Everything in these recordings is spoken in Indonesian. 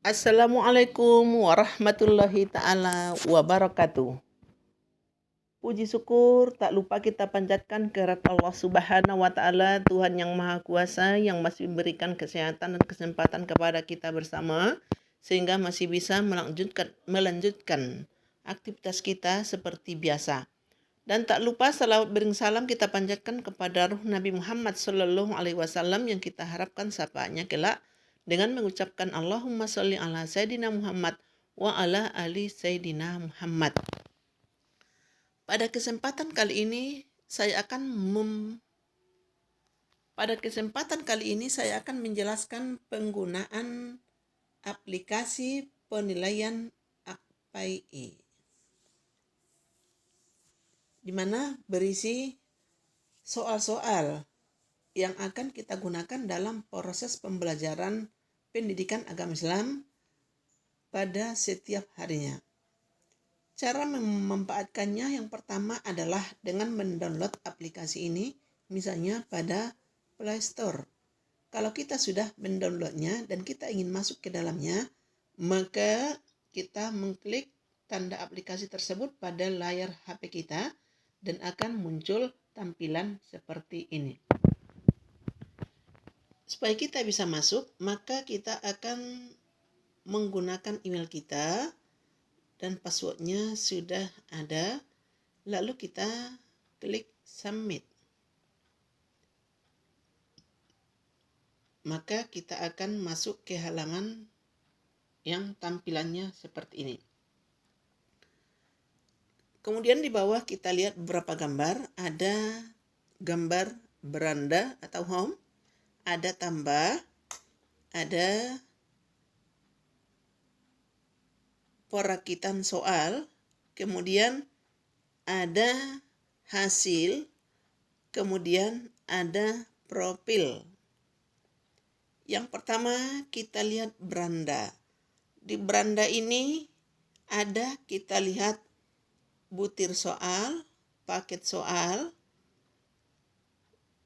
Assalamualaikum warahmatullahi ta'ala wabarakatuh. Puji syukur tak lupa kita panjatkan kehadirat Allah Subhanahu wa Ta'ala, Tuhan yang Maha Kuasa, yang masih memberikan kesehatan dan kesempatan kepada kita bersama, sehingga masih bisa melanjutkan aktivitas kita seperti biasa. Dan tak lupa salawat bering salam kita panjatkan kepada ruh Nabi Muhammad Sallallahu Alaihi Wasallam yang kita harapkan syafaatnya kelak dengan mengucapkan Allahumma sholli ala Sayyidina Muhammad wa ala ali Sayyidina Muhammad. Pada kesempatan kali ini saya akan menjelaskan penggunaan aplikasi penilaian APAI, di mana berisi soal-soal yang akan kita gunakan dalam proses pembelajaran pendidikan agama Islam pada setiap harinya. Cara memanfaatkannya yang pertama adalah dengan mendownload aplikasi ini, misalnya pada Play Store. Kalau kita sudah mendownloadnya dan kita ingin masuk ke dalamnya, maka kita mengklik tanda aplikasi tersebut pada layar HP kita dan akan muncul tampilan seperti ini. Supaya kita bisa masuk, maka kita akan menggunakan email kita dan passwordnya sudah ada, lalu kita klik submit. Maka kita akan masuk ke halaman yang tampilannya seperti ini. Kemudian di bawah kita lihat beberapa gambar, ada gambar beranda atau home, ada tambah, ada perakitan soal, kemudian ada hasil, kemudian ada profil. Yang pertama kita lihat beranda. Di beranda ini kita lihat butir soal, paket soal,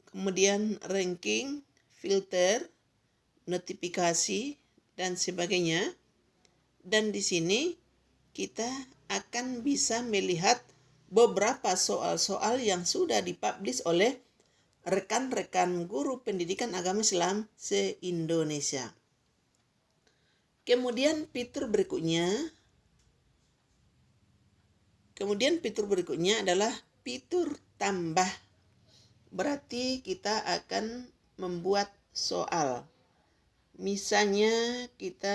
kemudian ranking, filter, notifikasi, dan sebagainya. Dan di sini kita akan bisa melihat beberapa soal-soal yang sudah dipublish oleh rekan-rekan guru pendidikan agama Islam se-Indonesia. Kemudian fitur berikutnya adalah fitur tambah. Berarti kita akan membuat soal. Misalnya kita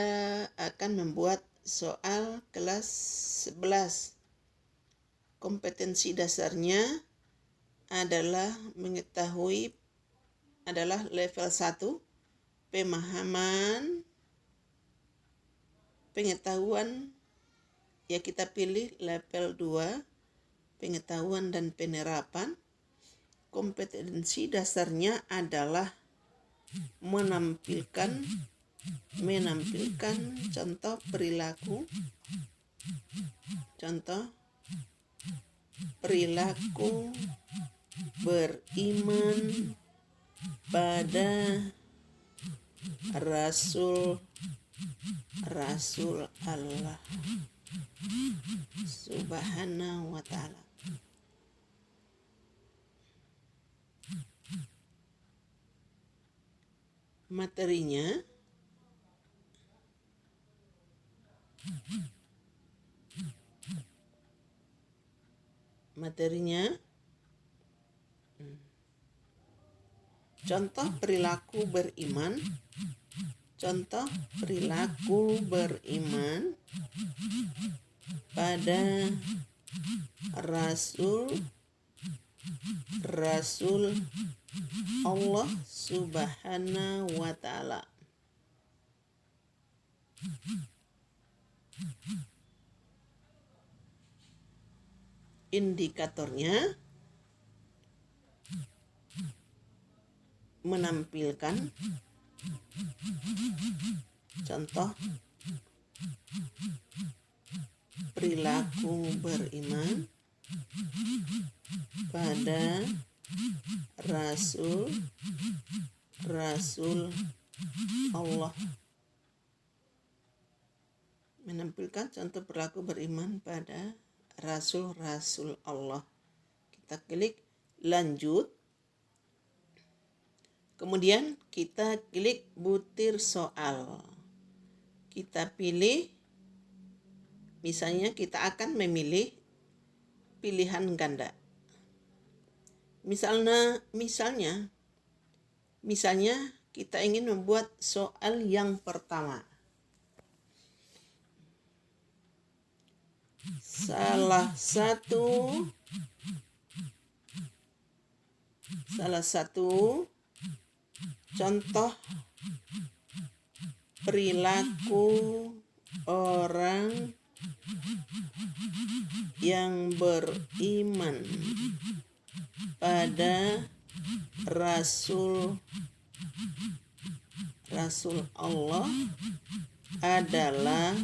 akan membuat soal kelas 11. Kompetensi dasarnya adalah level 1, pengetahuan, ya kita pilih level 2, pengetahuan dan penerapan. Kompetensi dasarnya adalah menampilkan contoh perilaku beriman pada Rasul Allah Subhanahu wa Ta'ala. Materinya contoh perilaku beriman pada Rasul Allah Subhanahu wa Ta'ala. Indikatornya menampilkan contoh perilaku beriman pada Rasul Allah menampilkan contoh perilaku beriman pada Rasul-Rasul Allah. Kita klik lanjut. Kemudian kita klik butir soal. Kita pilih, misalnya kita akan memilih pilihan ganda. Misalnya kita ingin membuat soal yang pertama. Salah satu contoh perilaku orang yang beriman pada Rasul Allah adalah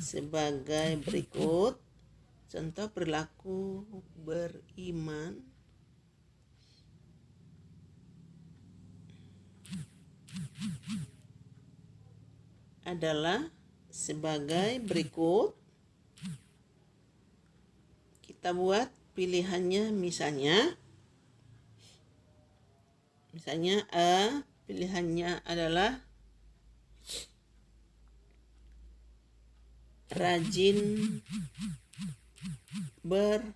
sebagai berikut. Contoh perilaku beriman adalah sebagai berikut. Kita buat pilihannya, misalnya A, pilihannya adalah rajin beribadah.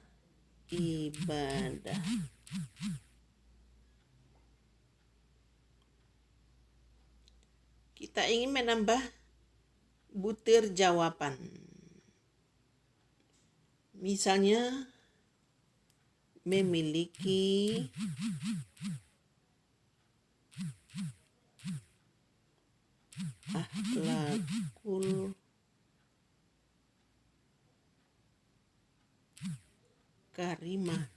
Kita ingin menambah butir jawaban. Misalnya memiliki akhlakul karimah.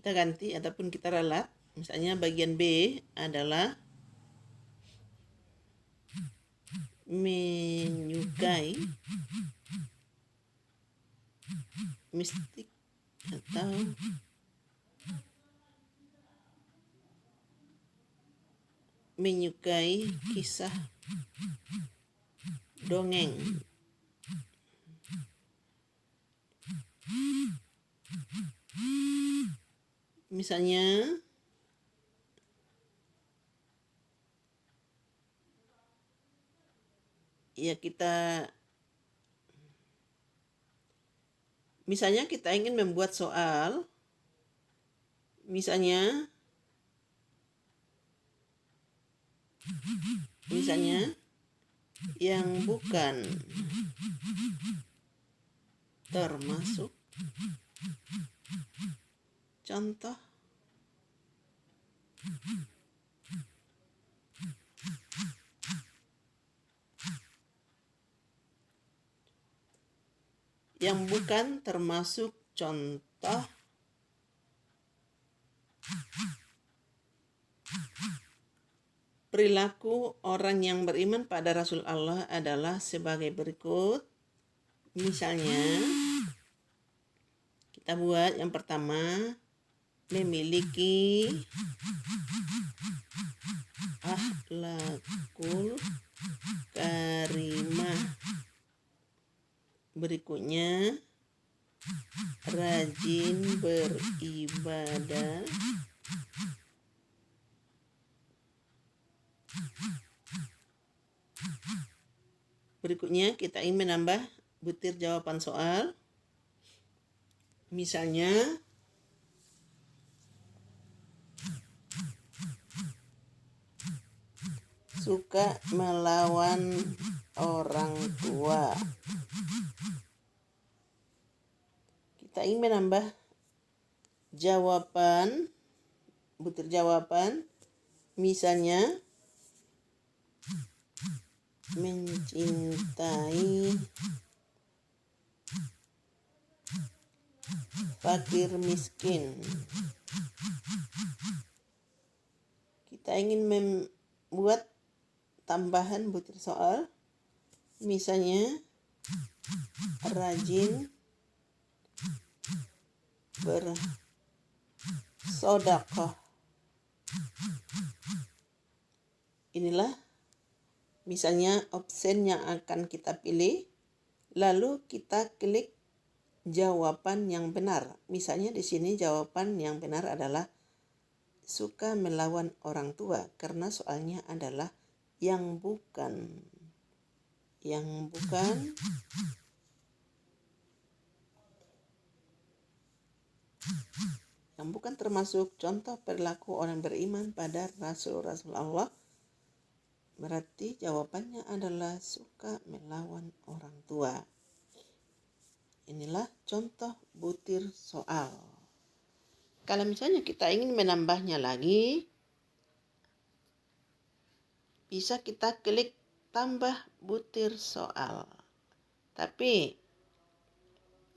Kita ganti ataupun kita ralat. Misalnya bagian B adalah menyukai mistik atau menyukai kisah dongeng. Misalnya kita ingin membuat soal, misalnya yang bukan termasuk contoh perilaku orang yang beriman pada Rasul Allah adalah sebagai berikut. Misalnya kita buat yang pertama, memiliki akhlakul karimah. Berikutnya, rajin beribadah. Berikutnya kita ingin menambah butir jawaban soal. Misalnya suka melawan orang tua. Kita ingin menambah jawaban, butir jawaban. Misalnya mencintai fakir miskin. Kita ingin membuat tambahan butir soal. Misalnya rajin bersedekah. Inilah misalnya option yang akan kita pilih, lalu kita klik jawaban yang benar. Misalnya di sini jawaban yang benar adalah suka melawan orang tua, karena soalnya adalah yang bukan termasuk contoh perilaku orang beriman pada Rasul-Rasul Allah. Berarti jawabannya adalah suka melawan orang tua. Inilah contoh butir soal. Kalau misalnya kita ingin menambahnya lagi, bisa kita klik tambah butir soal. Tapi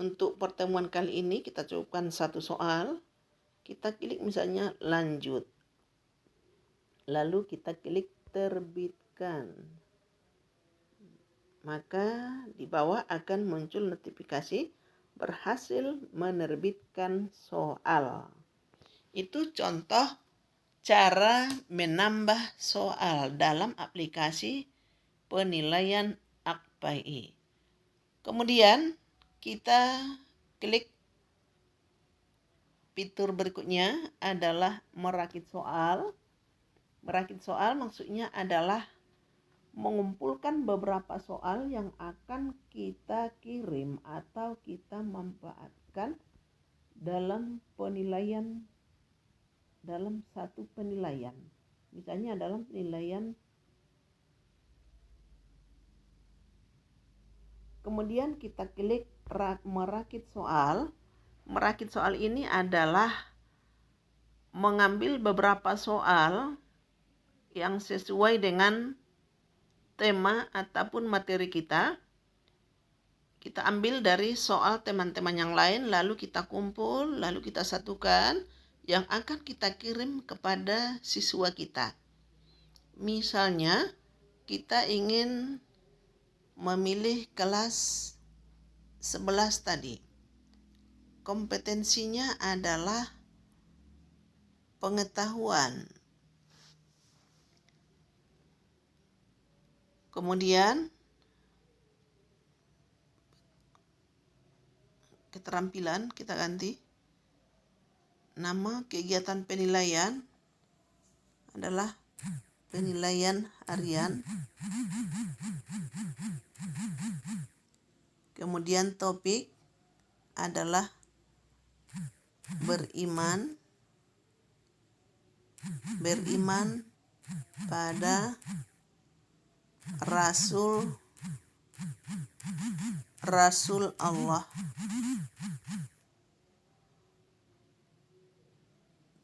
untuk pertemuan kali ini kita cukupkan satu soal. Kita klik misalnya lanjut. Lalu kita klik terbitkan. Maka di bawah akan muncul notifikasi berhasil menerbitkan soal. Itu contoh cara menambah soal dalam aplikasi penilaian AKPAI. Kemudian kita klik fitur berikutnya adalah merakit soal. Merakit soal maksudnya adalah mengumpulkan beberapa soal yang akan kita kirim atau kita manfaatkan dalam penilaian, dalam satu penilaian. Misalnya dalam penilaian. Kemudian kita klik merakit soal. Merakit soal ini adalah mengambil beberapa soal yang sesuai dengan tema ataupun materi kita. Kita ambil dari soal teman-teman yang lain, lalu kita kumpul, lalu kita satukan yang akan kita kirim kepada siswa kita. Misalnya, kita ingin memilih kelas 11 tadi. Kompetensinya adalah pengetahuan. Kemudian keterampilan kita ganti. Nama kegiatan penilaian adalah penilaian harian. Kemudian topik adalah beriman pada Rasul Allah.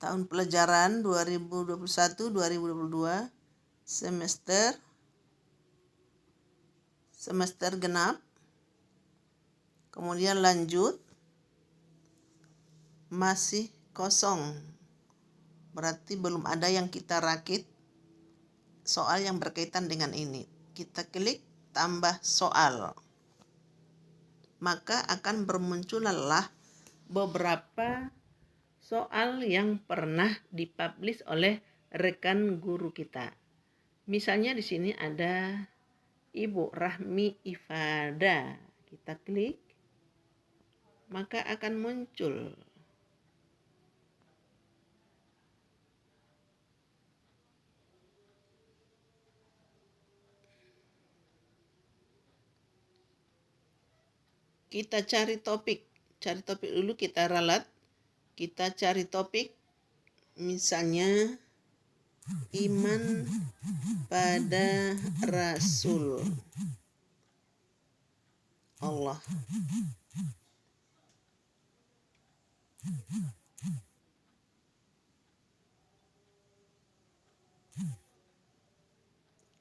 Tahun pelajaran 2021-2022 semester genap. Kemudian lanjut, masih kosong. Berarti belum ada yang kita rakit soal yang berkaitan dengan ini. Kita klik tambah soal. Maka akan bermunculanlah beberapa soal yang pernah dipublish oleh rekan guru kita. Misalnya di sini ada Ibu Rahmi Ifada. Kita klik, maka akan muncul. Kita cari topik dulu, kita ralat. Kita cari topik, misalnya iman pada Rasul Allah.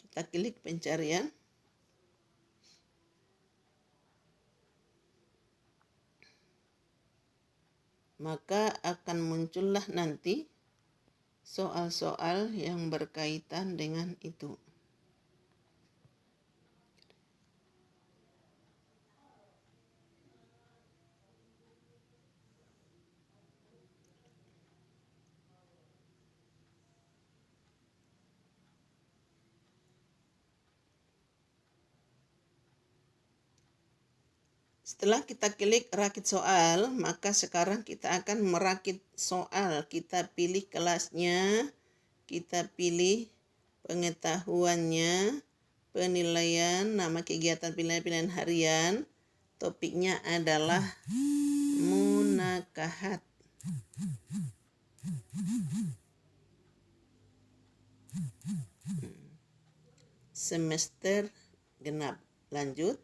Kita klik pencarian. Maka akan muncullah nanti soal-soal yang berkaitan dengan itu. Setelah kita klik rakit soal, maka sekarang kita akan merakit soal. Kita pilih kelasnya, kita pilih pengetahuannya, penilaian, nama kegiatan pilihan harian. Topiknya adalah munakahat. Semester genap. Lanjut.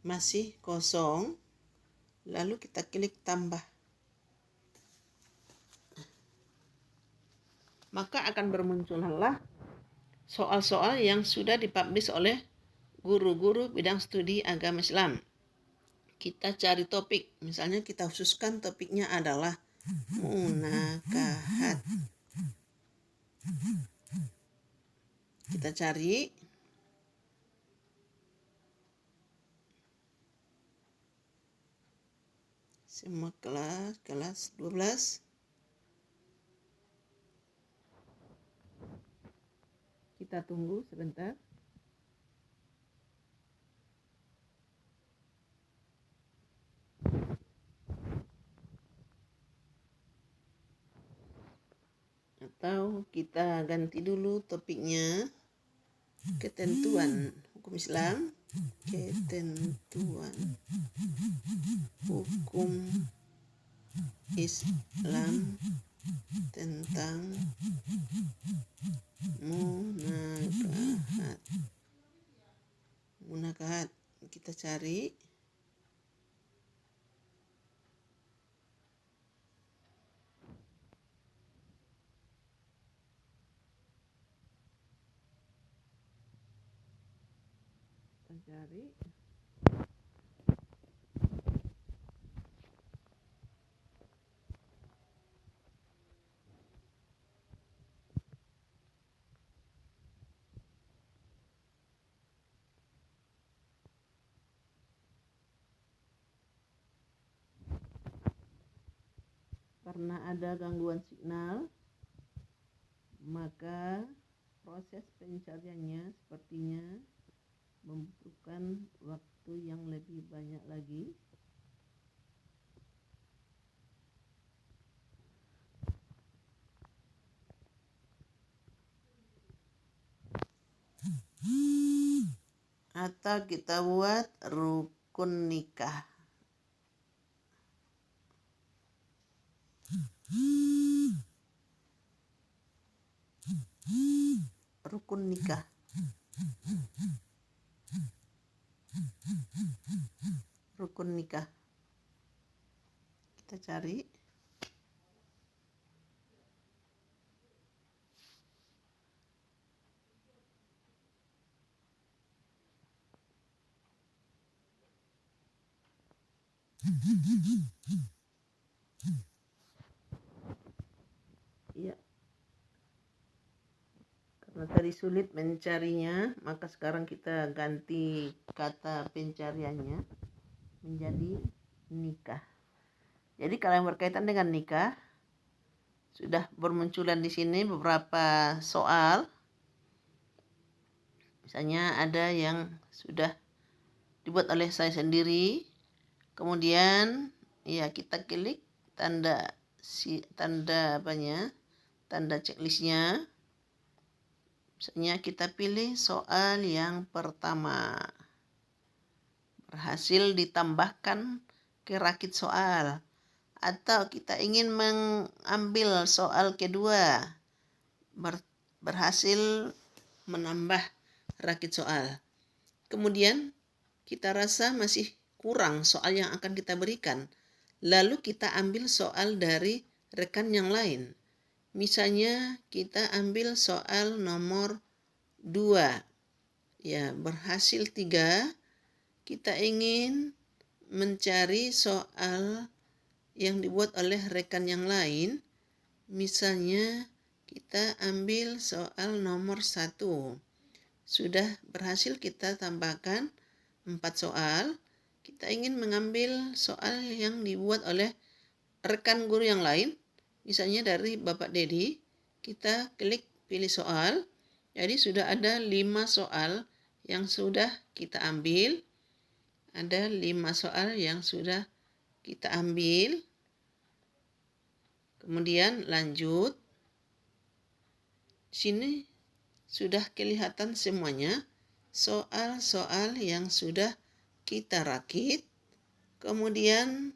Masih kosong. Lalu kita klik tambah. Maka akan bermunculanlah soal-soal yang sudah dipublish oleh guru-guru bidang studi agama Islam. Kita cari topik. Misalnya kita khususkan topiknya adalah munakahat. Kita cari. Semua kelas 12. Kita tunggu sebentar. Atau kita ganti dulu topiknya. Ketentuan hukum Islam. Ketentuan hukum Islam tentang munakahat. Munakahat kita cari. Karena ada gangguan signal, maka proses pencariannya sepertinya membutuhkan waktu yang lebih banyak lagi. Atau kita buat rukun nikah. Rukun nikah. Rukun nikah. Kita cari. Iya. Karena tadi sulit mencarinya, maka sekarang kita ganti kata pencariannya menjadi nikah. Jadi kalau yang berkaitan dengan nikah, sudah bermunculan di sini beberapa soal. Misalnya ada yang sudah dibuat oleh saya sendiri. Kemudian ya kita klik tanda checklistnya. Misalnya kita pilih soal yang pertama. Berhasil ditambahkan ke rakit soal. Atau kita ingin mengambil soal kedua. Berhasil menambah rakit soal. Kemudian kita rasa masih kurang soal yang akan kita berikan. Lalu kita ambil soal dari rekan yang lain. Misalnya kita ambil soal nomor 2. Ya, berhasil 3. Kita ingin mencari soal yang dibuat oleh rekan yang lain. Misalnya kita ambil soal nomor 1. Sudah berhasil kita tambahkan 4 soal. Kita ingin mengambil soal yang dibuat oleh rekan guru yang lain. Misalnya dari Bapak Dedi, kita klik pilih soal. Jadi sudah ada 5 soal yang sudah kita ambil. Ada 5 soal yang sudah kita ambil. Kemudian lanjut. Sini sudah kelihatan semuanya soal-soal yang sudah kita rakit. Kemudian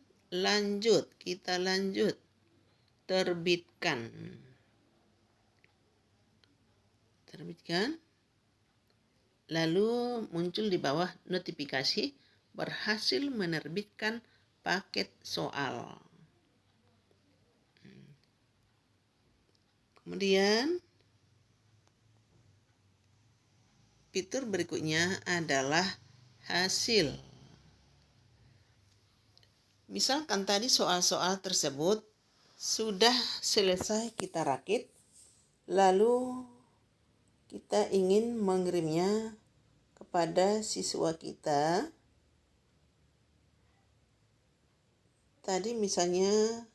kita lanjut terbitkan. Lalu muncul di bawah notifikasi berhasil menerbitkan paket soal. Kemudian fitur berikutnya adalah hasil. Misalkan tadi soal-soal tersebut sudah selesai kita rakit, lalu kita ingin mengirimnya kepada siswa kita. Tadi misalnya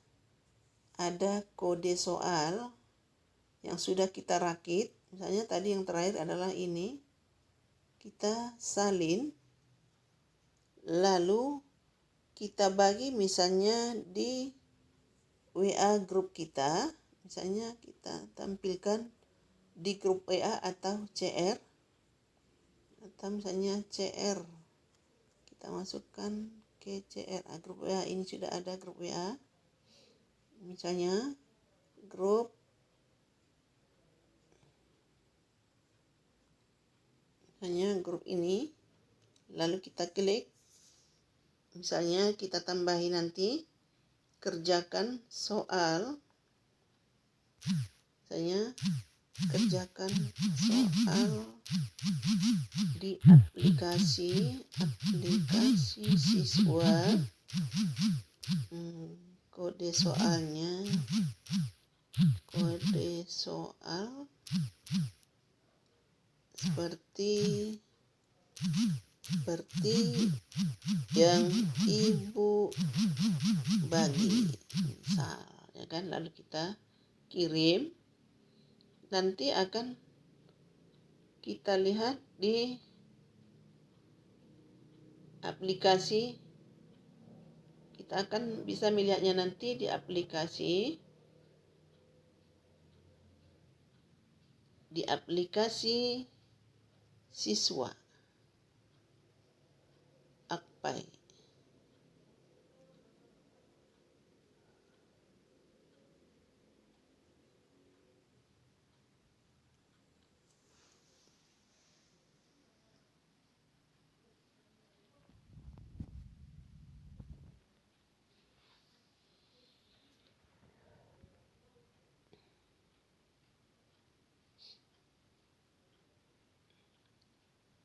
ada kode soal yang sudah kita rakit. Misalnya tadi yang terakhir adalah ini. Kita salin, lalu kita bagi misalnya di WA grup kita. Misalnya kita tampilkan di grup WA atau CR. Atau misalnya CR. Kita masukkan ke CR. Grup WA ini sudah ada grup WA. Misalnya grup ini, lalu kita klik, misalnya kita tambahin nanti kerjakan soal, misalnya kerjakan soal di aplikasi siswa, kode soalnya, kode soal seperti yang Ibu bagi, misal, ya kan? Lalu kita kirim, nanti akan kita lihat di aplikasi. Kita akan bisa melihatnya nanti di aplikasi siswa Akpai.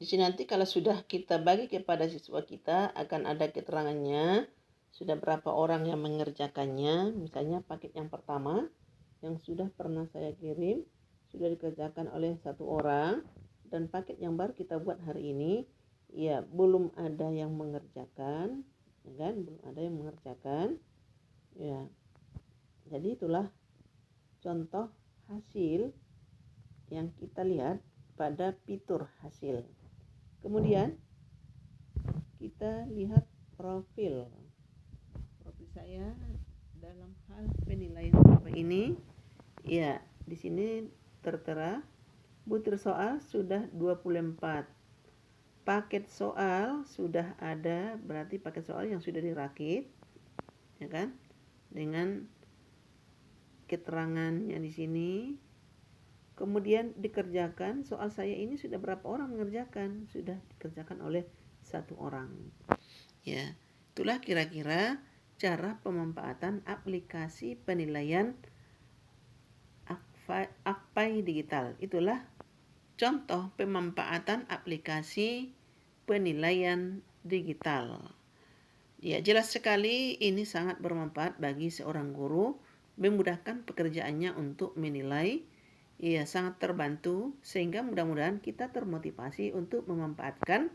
Di sini nanti kalau sudah kita bagi kepada siswa kita akan ada keterangannya sudah berapa orang yang mengerjakannya. Misalnya paket yang pertama yang sudah pernah saya kirim sudah dikerjakan oleh 1 orang, dan paket yang baru kita buat hari ini ya belum ada yang mengerjakan, ya kan? Belum ada yang mengerjakan. Ya. Jadi itulah contoh hasil yang kita lihat pada fitur hasil. Kemudian kita lihat profil saya dalam hal penilaian ini. Ya, di sini tertera butir soal sudah 24. Paket soal sudah ada, berarti paket soal yang sudah dirakit, ya kan? Dengan keterangannya di sini. Kemudian dikerjakan, soal saya ini sudah berapa orang mengerjakan? Sudah dikerjakan oleh 1 orang. Ya, itulah kira-kira cara pemanfaatan aplikasi penilaian Akpai Digital. Itulah contoh pemanfaatan aplikasi penilaian digital. Ya, jelas sekali ini sangat bermanfaat bagi seorang guru, memudahkan pekerjaannya untuk menilai. Ya, sangat terbantu sehingga mudah-mudahan kita termotivasi untuk memanfaatkan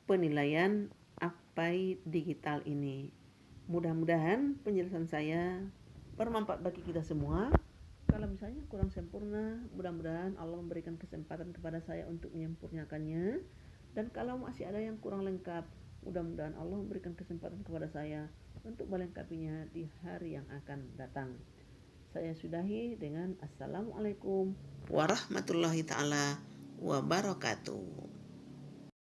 penilaian Akpai Digital ini. Mudah-mudahan penjelasan saya bermanfaat bagi kita semua. Kalau misalnya kurang sempurna, mudah-mudahan Allah memberikan kesempatan kepada saya untuk menyempurnakannya. Dan kalau masih ada yang kurang lengkap, Mudah-mudahan Allah memberikan kesempatan kepada saya untuk melengkapinya di hari yang akan datang. Saya sudahi dengan Assalamualaikum warahmatullahi ta'ala wabarakatuh.